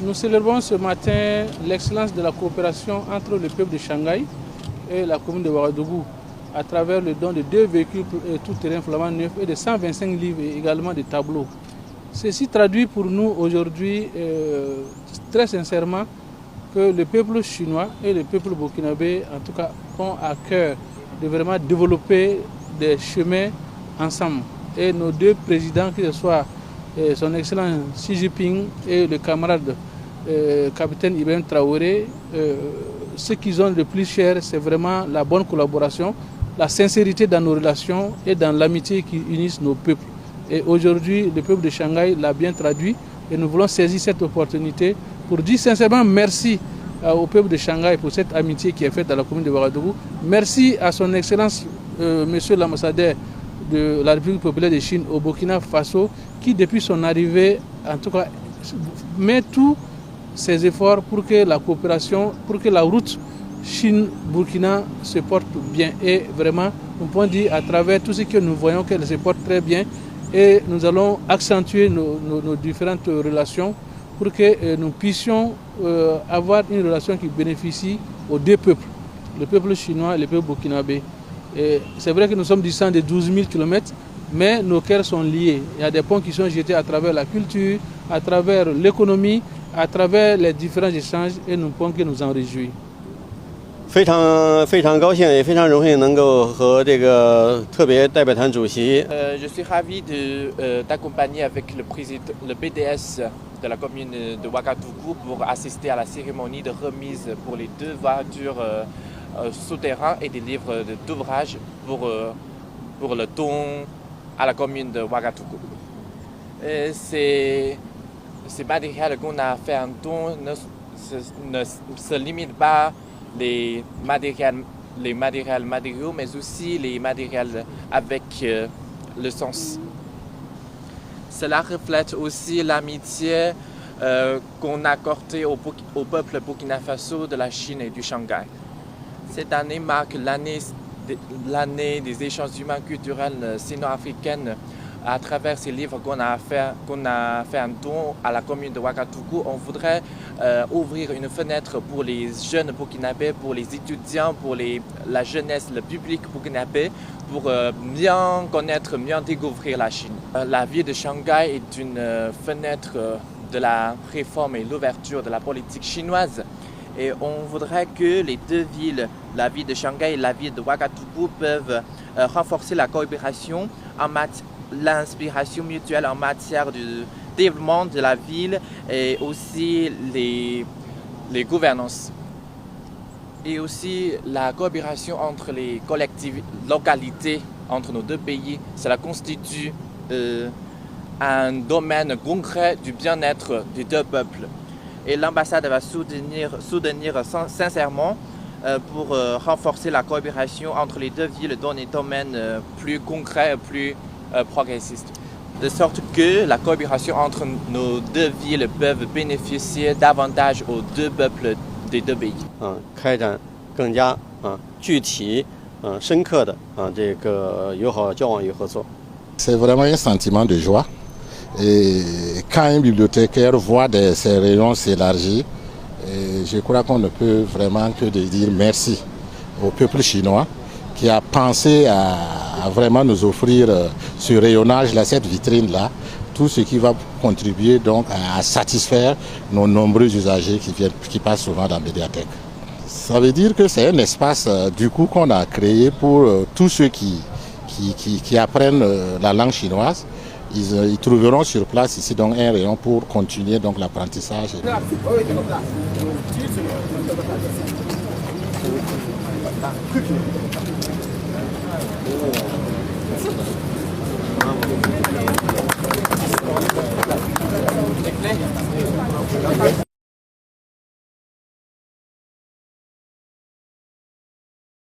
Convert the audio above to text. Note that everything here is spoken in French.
Nous célébrons ce matin l'excellence de la coopération entre le peuple de Shanghai et la commune de Ouagadougou à travers le don de 2 véhicules tout-terrain flamand neufs et de 125 livres et également des tableaux. Ceci traduit pour nous aujourd'hui très sincèrement que le peuple chinois et le peuple burkinabé en tout cas ont à cœur de vraiment développer des chemins ensemble. Et nos 2 présidents, que ce soit son excellence Xi Jinping et le camarade capitaine Ibrahim Traoré, ce qu'ils ont de plus cher, c'est vraiment la bonne collaboration, la sincérité dans nos relations et dans l'amitié qui unissent nos peuples. Et aujourd'hui, le peuple de Shanghai l'a bien traduit et nous voulons saisir cette opportunité pour dire sincèrement merci au peuple de Shanghai pour cette amitié qui est faite dans la commune de Ouagadougou. Merci à son excellence, monsieur l'ambassadeur de la République populaire de Chine au Burkina Faso, qui depuis son arrivée, en tout cas, met tous ses efforts pour que la coopération, pour que la route Chine-Burkina se porte bien. Et vraiment, nous pouvons dire à travers tout ce que nous voyons qu'elle se porte très bien. Et nous allons accentuer nos différentes relations pour que nous puissions avoir une relation qui bénéficie aux 2 peuples, le peuple chinois et le peuple burkinabé. C'est vrai que nous sommes distants de 12 000 km, mais nos cœurs sont liés. Il y a des ponts qui sont jetés à travers la culture, à travers l'économie, à travers les différents échanges et nous pouvons que nous en réjouir. 非常高兴，也非常荣幸能够和这个特别代表团主席。Je suis ravi d'accompagner avec le PDS de la commune de Ouagadougou pour assister à la cérémonie de remise pour les 2 voitures souterraines et des livres d'ouvrage pour le don à la commune de Ouagadougou. Ces matériels qu'on a fait en don ne se limitent pas les matériaux, mais aussi les matériels avec le sens. Cela reflète aussi l'amitié qu'on a accordée au peuple burkina Faso de la Chine et du Shanghai. Cette année marque l'année des échanges humains culturels sino-africains. À travers ces livres qu'on a fait un don à la commune de Ouagadougou, on voudrait ouvrir une fenêtre pour les jeunes burkinabés, pour les étudiants, pour la jeunesse, le public burkinabé, pour bien connaître, bien découvrir la Chine. La ville de Shanghai est une fenêtre de la réforme et l'ouverture de la politique chinoise. Et on voudrait que les 2 villes, la ville de Shanghai et la ville de Ouagadougou, peuvent renforcer la coopération l'inspiration mutuelle en matière de développement de la ville et aussi les gouvernances. Et aussi la coopération entre les collectivités, localités, entre nos 2 pays, cela constitue un domaine concret du bien-être des 2 peuples. Et l'ambassade va soutenir sincèrement pour renforcer la coopération entre les 2 villes dans des domaines plus concrets et plus progressistes. De sorte que la coopération entre nos 2 villes peuvent bénéficier davantage aux 2 peuples des 2 pays. 开展更加具体深刻的这个友好交往与合作。 C'est vraiment un sentiment de joie. Et quand un bibliothécaire voit ses rayons s'élargir, je crois qu'on ne peut vraiment que de dire merci au peuple chinois qui a pensé à vraiment nous offrir ce rayonnage-là, cette vitrine-là, tout ce qui va contribuer donc à satisfaire nos nombreux usagers qui passent souvent dans la médiathèque. Ça veut dire que c'est un espace du coup qu'on a créé pour tous ceux qui apprennent la langue chinoise. Ils trouveront sur place ici donc un rayon pour continuer donc l'apprentissage.